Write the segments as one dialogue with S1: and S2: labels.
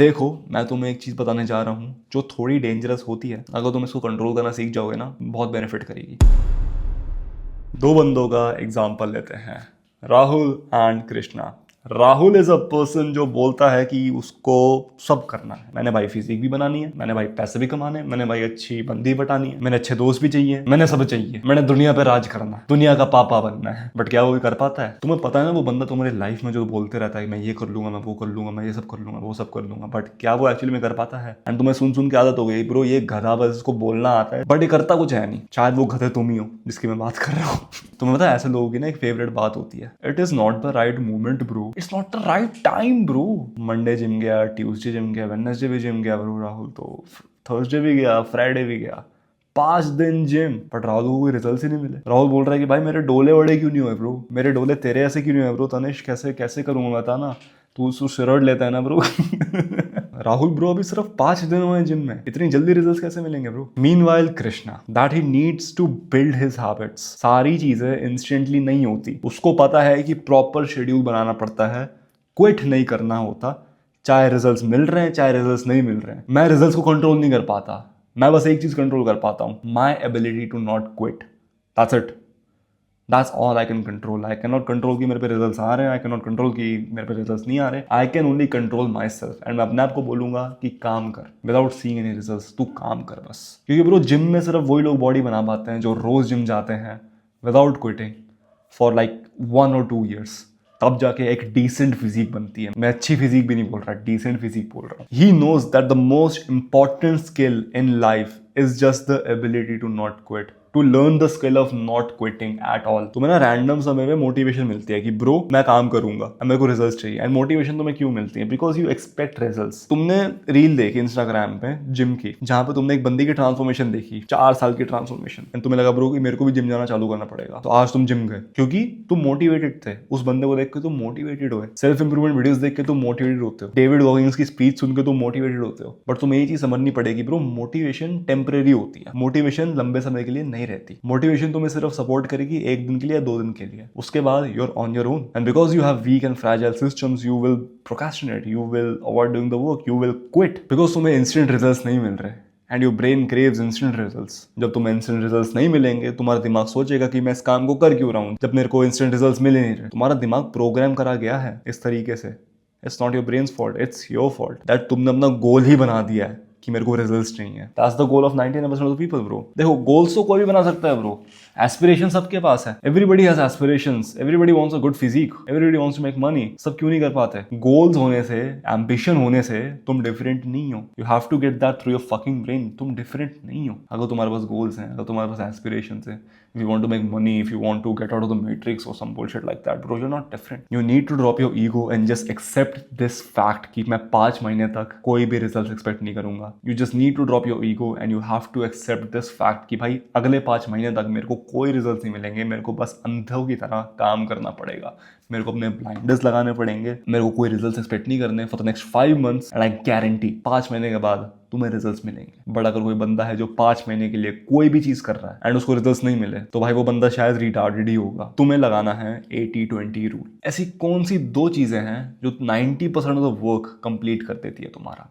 S1: देखो मैं तुम्हें एक चीज बताने जा रहा हूँ जो थोड़ी डेंजरस होती है। अगर तुम इसको कंट्रोल करना सीख जाओगे ना, बहुत बेनिफिट करेगी। दो बंदों का एग्जाम्पल लेते हैं, Rahul and Krishna. Rahul is a person जो बोलता है कि उसको सब करना है। मैंने भाई फिजिक भी बनानी है, मैंने भाई पैसे भी कमाने हैं, मैंने भाई अच्छी बंदी बटानी है, मैंने अच्छे दोस्त भी चाहिए, मैंने सब चाहिए, मैंने दुनिया पे राज करना है, दुनिया का पापा बनना है। बट क्या वो भी कर पाता है? तुम्हें पता है ना, वो बंदा तुम्हारी लाइफ में जो बोलते रहता है मैं ये कर लूंगा, मैं वो कर लूंगा, मैं ये सब कर लूंगा, वो सब कर लूंगा, बट क्या वो एक्चुअली में कर पाता है? एंड तुम्हें सुन सुन के आदत हो गई ब्रो, ये गधा बस इसको बोलना आता है बट ये करता कुछ है नहीं। शायद वो गधे तुम ही हो जिसकी मैं बात कर रहा हूँ। तुम्हें पता है ऐसे लोगों की ना एक फेवरेट बात होती है, it is not the right moment bro, it's not the right time bro. Monday gym गया, ट्यूसडे जिम गया, वेडनेसडे भी जिम गया ब्रो राहुल, तो थर्सडे भी गया, फ्राइडे भी गया, 5 दिन जिम, बट राहुल को कोई रिजल्ट ही नहीं मिले। राहुल बोल रहा है कि भाई मेरे डोले बड़े क्यों नहीं हुए ब्रो, मेरे डोले तेरे ऐसे क्यों नहीं हुए ब्रो, तनिष कैसे कैसे करूंगा बता ना, तू स्टेरॉइड लेता है ना ब्रो। राहुल ब्रो अभी सिर्फ 5 दिन हुए जिम में, इतनी जल्दी रिजल्ट्स कैसे मिलेंगे bro? Meanwhile Krishna, that he needs to build his habits. सारी चीजें इंस्टेंटली नहीं होती, उसको पता है कि प्रॉपर शेड्यूल बनाना पड़ता है, क्विट नहीं करना होता, चाहे रिजल्ट्स मिल रहे हैं चाहे रिजल्ट्स नहीं मिल रहे हैं। मैं रिजल्ट्स को कंट्रोल नहीं कर पाता, मैं बस एक चीज कंट्रोल कर पाता हूं, my ability to not quit. That's it, that's all I can control. I can not control कि मेरे पे रिजल्ट्स आ रहे हैं, आई कैन नॉट कंट्रोल कि मेरे पे रिजल्ट्स नहीं आ रहे। I can only control my self. And मैं अपने आप को बोलूंगा कि काम कर, विदाउट सीइंग एनी रिजल्ट्स, तू काम कर बस। क्योंकि ब्रो जिम में सिर्फ वही लोग बॉडी बना पाते हैं जो रोज जिम जाते हैं without quitting for like 1 or 2 years, तब जाके एक डिसेंट फिजिक बनती है। मैं अच्छी फिजिक भी नहीं बोल रहा, डिसेंट फिजिक बोल रहा हूँ। He knows that the most important skill in life is just the ability to not quit, to learn the skill of not quitting at all. तुम्हें ना रैंडम समय में मोटिवेशन मिलती है कि ब्रो मैं काम करूंगा, मेरे को रिजल्ट चाहिए। एंड मोटिवेशन तुम्हें क्यों मिलती है? Because you expect results. तुमने रील देखी इंस्टाग्राम पे जिम की, जहां पे तुमने एक बंदी की ट्रांसफॉर्मेशन देखी, 4 साल की ट्रांसफॉर्मेशन, एंड तुम्हें लगा ब्रो कि मेरे को भी जिम जाना चालू करना पड़ेगा, तो आज तुम जिम गए क्योंकि तुम मोटिवेटेड थे। उस बंदे को देख के तुम मोटिवेटेड हुए, सेल्फ इंप्रूवमेंट वीडियोस देख के तुम मोटिवेटेड होते हो, डेविड गॉगिंस की स्पीच सुन के तुम मोटिवेटेड होते हो। बट तुम्हें ये चीज समझनी पड़ेगी ब्रो, मोटिवेशन टेम्परेरी होती है, मोटिवेशन लंबे समय के लिए नहीं रहती। मोटिवेशन तुम्हें सिर्फ सपोर्ट करेगी 1 दिन के लिए या 2 दिन के लिए, उसके बाद you are on your own. And because you have weak and fragile systems, you will procrastinate, you will avoid doing the work, you will quit, because तुम्हें इंस्टेंट रिजल्ट्स नहीं मिल रहे। And your brain craves instant results. जब तुम्हें instant results नहीं मिलेंगे, तुम्हारा दिमाग सोचेगा कि मैं इस काम को कर क्यों रहा हूं जब मेरे को इंस्टेंट रिजल्ट्स मिल नहीं रहे। तुम्हारा दिमाग प्रोग्राम करा गया है इस तरीके से। It's not your brains fault, it's your fault that तुमने अपना गोल ही बना दिया है कि मेरे को रिजल्ट्स चाहिए। That's the goal of 99% of the people bro. देखो गोल्स तो कोई भी बना सकता है ब्रो, एस्पिरेशन सबके पास है, everybody has aspirations, everybody wants a good physique, everybody wants to make money. सब क्यों नहीं कर पाते? गोल्स होने से, एम्बिशन होने से तुम डिफरेंट नहीं हो। You have to get that through your fucking brain. तुम डिफरेंट नहीं हो अगर तुम्हारे पास गोल्स हैं, अगर तुम्हारे पास एस्पिरेशंस है। If you want to make money, if you want to get out of the matrix or some bullshit like that, bro, you're not different. You need to drop your ego and just accept this fact कि मैं 5 महीने तक कोई भी results expect नहीं करूंगा। You just need to drop your ego and you have to accept this fact कि भाई अगले 5 महीने तक मेरे को कोई results नहीं मिलेंगे, मेरे को बस अंधों की तरह काम करना पड़ेगा, मेरे को अपने blinders लगाने पड़ेंगे, मेरे को कोई results expect नहीं करने for the next 5 months and I guarantee 5 महीने के बाद तुम्हें रिजल्ट्स मिलेंगे। बट अगर कोई बंदा है जो 5 महीने के लिए कोई भी चीज कर रहा है एंड उसको रिजल्ट्स नहीं मिले, तो भाई वो बंदा शायद रिटार्डेड ही होगा। तुम्हें लगाना है 80-20 रूल। ऐसी कौन सी 2 चीजें हैं जो 90% ऑफ द वर्क कंप्लीट कर देती है तुम्हारा?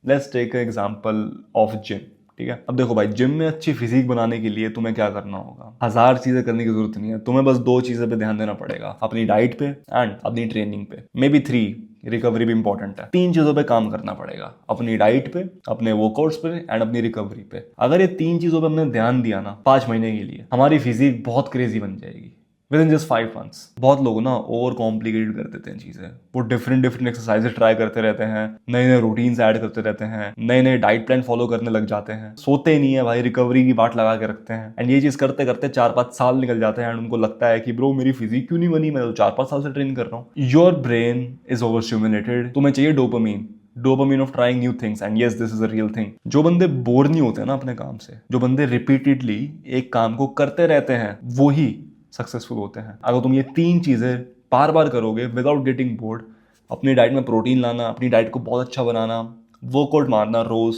S1: Let's take example of gym. ठीक है, अब देखो भाई जिम में अच्छी फिजिक बनाने के लिए तुम्हें क्या करना होगा? 1000 चीजें करने की जरूरत नहीं है, तुम्हें बस 2 चीजें पे ध्यान देना पड़ेगा, अपनी डाइट पे एंड अपनी ट्रेनिंग पे। मे बी 3, रिकवरी भी इंपॉर्टेंट है। 3 चीजों पे काम करना पड़ेगा, अपनी डाइट पे, अपने वर्कआउट्स पे एंड अपनी रिकवरी पे। अगर ये 3 चीजों पे हमने ध्यान दिया ना 5 महीने के लिए, हमारी फिजिक बहुत क्रेजी बन जाएगी विद इन जस्ट 5 months। बहुत लोग ना ओवर कॉम्प्लिकेटेड कर देते हैं चीजें, वो डिफरेंट एक्सरसाइजेस ट्राई करते रहते हैं, नए नए रूटीन्स ऐड करते रहते हैं, नए नए डाइट प्लान फॉलो करने लग जाते हैं, सोते ही नहीं है भाई, रिकवरी की बाट लगा के रखते हैं। एंड ये चीज करते करते 4-5 साल निकल जाते हैं एंड उनको लगता है कि ब्रो मेरी फिजिक क्यों नहीं बनी, मैं तो 4-5 साल से ट्रेन कर रहा हूँ। Your brain is over stimulated, तुम्हें चाहिए dopamine of trying new things. And yes, this is a real thing. जो बंदे बोर नहीं होते ना अपने काम से, जो बंदे रिपीटेडली एक काम को करते रहते हैं, वो ही सक्सेसफुल होते हैं। अगर तुम ये 3 चीजें बार बार करोगे विदाउट गेटिंग बोर्ड, अपनी डाइट में प्रोटीन लाना, अपनी डाइट को बहुत अच्छा बनाना, वर्कआउट मारना रोज,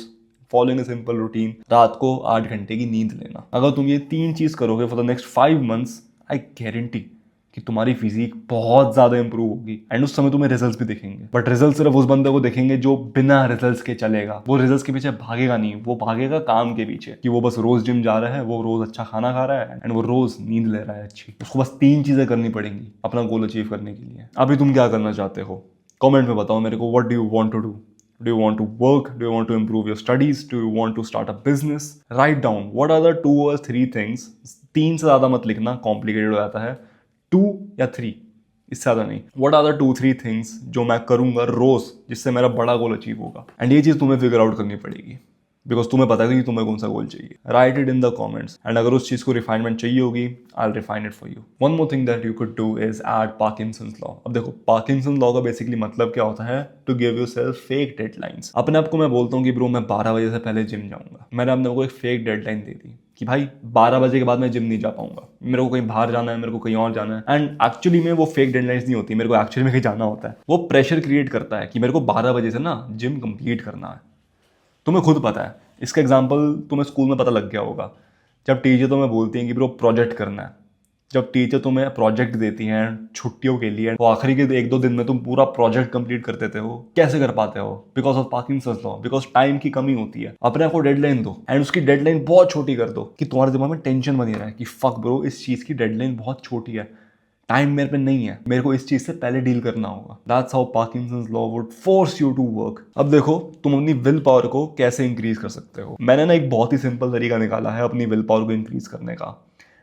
S1: फॉलोइंग अ सिंपल रूटीन, रात को 8 घंटे की नींद लेना, अगर तुम ये 3 चीज करोगे for the next 5 months, I guarantee कि तुम्हारी फिजिक बहुत ज्यादा इंप्रूव होगी एंड उस समय तुम्हें रिजल्ट्स भी दिखेंगे। बट रिजल्ट सिर्फ उस बंदे को दिखेंगे जो बिना रिजल्ट्स के चलेगा। वो रिजल्ट्स के पीछे भागेगा नहीं, वो भागेगा काम के पीछे, कि वो बस रोज जिम जा रहा है, वो रोज अच्छा खाना खा रहा है एंड वो रोज नींद ले रहा है अच्छी। उसको बस 3 चीजें करनी पड़ेंगी अपना गोल अचीव करने के लिए। अभी तुम क्या करना चाहते हो? कमेंट में बताओ मेरे को, what do you want to do? Do you want to work? Do you want to improve your studies? Do you want to start a business? Write down what are the 2 or 3 things. 3 से ज़्यादा मत लिखना, complicated हो जाता है। 2 या 3, इससे ज़्यादा नहीं। What are the 2-3 things जो मैं करूँगा रोज जिससे मेरा बड़ा गोल अचीव होगा? एंड ये चीज़ तुम्हें फिगर आउट करनी पड़ेगी, बिकॉज तुम्हें पता है कि तुम्हें कौन सा गोल चाहिए। Right it in the comments and अगर उस चीज को रिफाइनमेंट चाहिए होगी, I will refine it for you. One more thing that you could do is add Parkinson's law. अब देखो, पार्किंसन लॉ का बेसिकली मतलब क्या होता है? To give yourself fake deadlines. अपने आप को मैं बोलता हूँ कि ब्रो मैं 12 बजे से पहले जिम जाऊंगा। मैंने अपने को एक फेक डेडलाइन दे दी कि भाई 12 बजे के बाद मैं जिम नहीं जा पाऊंगा, मेरे को कहीं बाहर जाना है, मेरे को कहीं और जाना है। एंड एक्चुअली में वो फेक डेडलाइंस नहीं होती, मेरे को एक्चुअली में कहीं जाना होता है। वो प्रेशर क्रिएट करता है कि मेरे को 12 बजे से ना जिम कंप्लीट करना है। तुम्हें खुद पता है, इसका एग्जाम्पल तुम्हें स्कूल में पता लग गया होगा। जब टीचर तुम्हें बोलती हैं कि ब्रो प्रोजेक्ट करना है, जब टीचर तुम्हें प्रोजेक्ट देती हैं छुट्टियों के लिए, तो आखिरी के 1-2 दिन में तुम पूरा प्रोजेक्ट कंप्लीट कर देते हो। कैसे कर पाते हो? Because of Parkinson's law, because time की कमी होती है। अपने आप को डेडलाइन दो एंड उसकी डेडलाइन बहुत छोटी कर दो कि तुम्हारे दिमाग में टेंशन बनी रहा है कि फक ब्रो इस चीज़ की डेडलाइन बहुत छोटी है, टाइम मेरे पे नहीं है, मेरे को इस चीज से पहले डील करना होगा। That's how Parkinson's law would force you to work. अब देखो तुम अपनी विल पावर को कैसे इंक्रीज कर सकते हो। मैंने ना एक बहुत ही सिंपल तरीका निकाला है अपनी विल पावर को इंक्रीज करने का।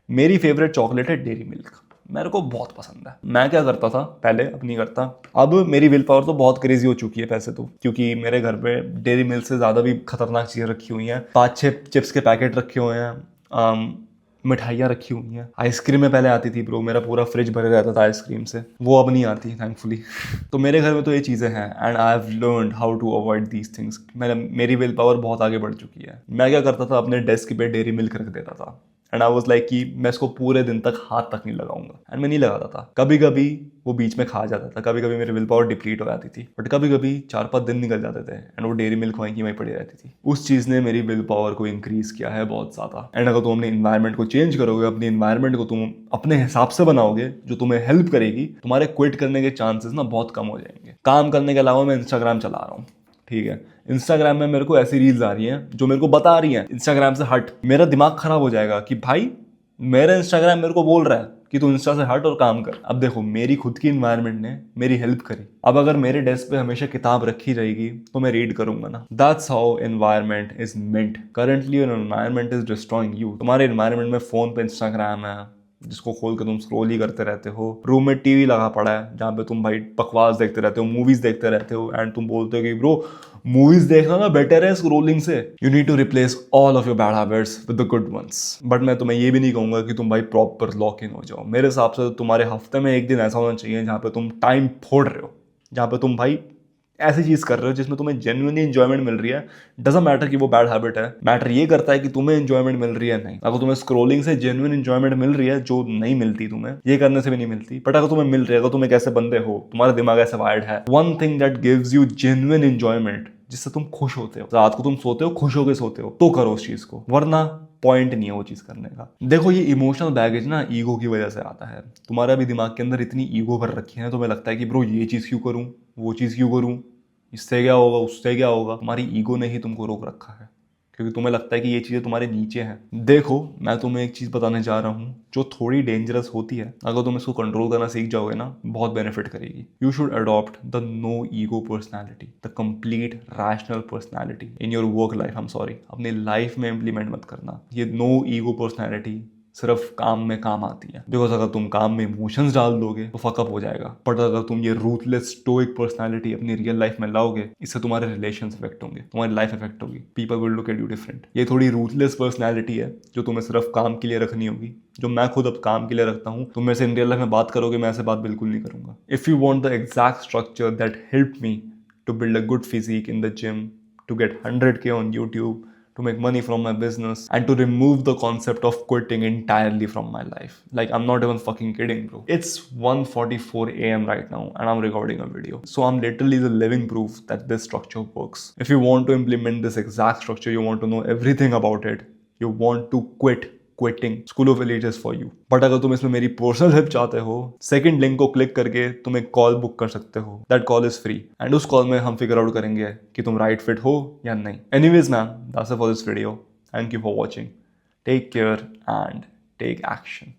S1: मेरी फेवरेट चॉकलेट है डेयरी मिल्क, मेरे को बहुत पसंद है। मैं क्या करता था पहले, अब नहीं करता। अब मेरी विल पावर तो बहुत क्रेजी हो चुकी है पैसे तो, क्योंकि मेरे घर पे डेयरी मिल्क से ज्यादा भी खतरनाक चीजें रखी हुई हैं। 5-6 चिप्स के पैकेट रखे हुए हैं, मिठाइयाँ रखी हुई हैं। आइसक्रीम में पहले आती थी ब्रो, मेरा पूरा फ्रिज भरे रहता था आइसक्रीम से, वो अब नहीं आती थैंकफुली। तो मेरे घर में तो ये चीज़ें हैं and I have learned how to avoid these things. मेरी विल पावर बहुत आगे बढ़ चुकी है। मैं क्या करता था, अपने डेस्क पे डेयरी मिल्क रख देता था एंड आई वाज लाइक कि मैं इसको पूरे दिन तक हाथ तक नहीं लगाऊंगा। एंड मैं नहीं लगाता था। कभी कभी वो बीच में खा जाता था, कभी कभी मेरी विल पावर डिप्लीट हो जाती थी, बट कभी कभी 4-5 दिन निकल जाते थे एंड वो डेयरी मिल्क वहीं की वहीं पड़ी रहती थी। उस चीज़ ने मेरी विल पावर को इंक्रीज किया है बहुत ज़्यादा। एंड अगर तुम अपने इन्वायरमेंट को चेंज करोगे, अपनी इन्वायरमेंट को तुम अपने हिसाब से बनाओगे जो तुम्हें हेल्प करेगी, तुम्हारे क्विट करने के चांसेस ना बहुत कम हो जाएंगे। काम करने के अलावा मैं इंस्टाग्राम चला रहा हूँ, ठीक है, इंस्टाग्राम में मेरे को ऐसी रील्स आ रही हैं जो मेरे को बता रही हैं इंस्टाग्राम से हट। मेरा दिमाग खराब हो जाएगा कि भाई मेरा इंस्टाग्राम मेरे को बोल रहा है कि तू इंस्टा से हट और काम कर। अब देखो मेरी खुद की इन्वायरमेंट ने मेरी हेल्प करी। अब अगर मेरे डेस्क पे हमेशा किताब रखी रहेगी तो मैं रीड करूंगा ना। That's how environment is meant. Currently your environment is destroying you. तुम्हारे एनवायरमेंट में फोन पे इंस्टाग्राम है जिसको खोल के तुम स्क्रॉल ही करते रहते हो। रूम में टीवी लगा पड़ा है जहाँ पे तुम भाई बकवास देखते रहते हो, मूवीज देखते रहते हो एंड तुम बोलते हो कि ब्रो मूवीज देखना ना बेटर है स्क्रोलिंग से। You need to replace all of your bad habits with the good ones. But मैं तुम्हें ये भी नहीं कहूंगा कि तुम भाई प्रॉपर लॉक इन हो जाओ। मेरे हिसाब से तुम्हारे हफ्ते में एक दिन ऐसा होना चाहिए जहाँ पे तुम टाइम फोड़ रहे हो, जहाँ पे तुम भाई ऐसी चीज कर रहे हो जिसमें तुम्हें जेन्युइनली एंजॉयमेंट मिल रही है। डजंट मैटर कि वो बैड हैबिट है, मैटर ये करता है कि तुम्हें एंजॉयमेंट मिल रही है नहीं। अगर तुम्हें स्क्रोलिंग से जेन्युइन एंजॉयमेंट मिल रही है, जो नहीं मिलती तुम्हें ये करने से भी नहीं मिलती, बट अगर तुम्हें मिल रही है, अगर तुम एक ऐसे बंदे हो, तुम्हारा दिमाग ऐसा वायर्ड है, one thing that gives you genuine enjoyment, जिससे तुम खुश होते हो, रात को तुम सोते हो खुश होकर सोते हो, तो करो उस चीज को, वरना पॉइंट नहीं है वो चीज करने का। देखो ये इमोशनल बैगेज ना ईगो की वजह से आता है। तुम्हारा भी दिमाग के अंदर इतनी ईगो भर रखी है ना, तुम्हें लगता है कि ब्रो ये चीज क्यों करूं, वो चीज क्यों करूं, इससे क्या होगा, उससे क्या होगा। तुम्हारी ईगो ने ही तुमको रोक रखा है क्योंकि तुम्हें लगता है कि ये चीजें तुम्हारे नीचे हैं। देखो मैं तुम्हें एक चीज बताने जा रहा हूँ जो थोड़ी डेंजरस होती है, अगर तुम इसको कंट्रोल करना सीख जाओगे ना बहुत बेनिफिट करेगी। You should adopt the no ego personality, the complete rational personality in your work life. I am sorry, अपनी लाइफ में इंप्लीमेंट मत करना ये नो ईगो पर्सनैलिटी। सिर्फ काम में काम आती है, बिकॉज अगर तुम काम में इमोशंस डाल दोगे तो फकअप हो जाएगा। बट अगर तुम ये रूथलेस स्टोइक पर्सनालिटी अपनी रियल लाइफ में लाओगे, इससे तुम्हारे रिलेशंस इफेक्ट होंगे, तुम्हारी लाइफ इफेक्ट होगी, people will look at you different. ये थोड़ी रूथलेस पर्सनालिटी है जो तुम्हें सिर्फ काम के लिए रखनी होगी, जो मैं खुद अब काम के लिए रखता हूँ। तुम मेरे से इन रियल लाइफ में बात करोगे, मैं ऐसे बात बिल्कुल नहीं करूंगा। If you want the exact structure that help me to build a good physique in the gym, to get 100K on YouTube, to make money from my business, and to remove the concept of quitting entirely from my life. Like, I'm not even fucking kidding, bro. It's 1:44 a.m. right now and I'm recording a video. So I'm literally the living proof that this structure works. If you want to implement this exact structure, you want to know everything about it, you want to quit quitting school of elite is for you. But अगर तुम इसमें मेरी personal help चाहते हो, second link को click करके तुम एक कॉल बुक कर सकते हो। That call is free and उस कॉल में हम फिगर आउट करेंगे कि तुम राइट फिट हो या नहीं। Anyways ma'am, that's it for this video. Thank you for watching. Take care and take action.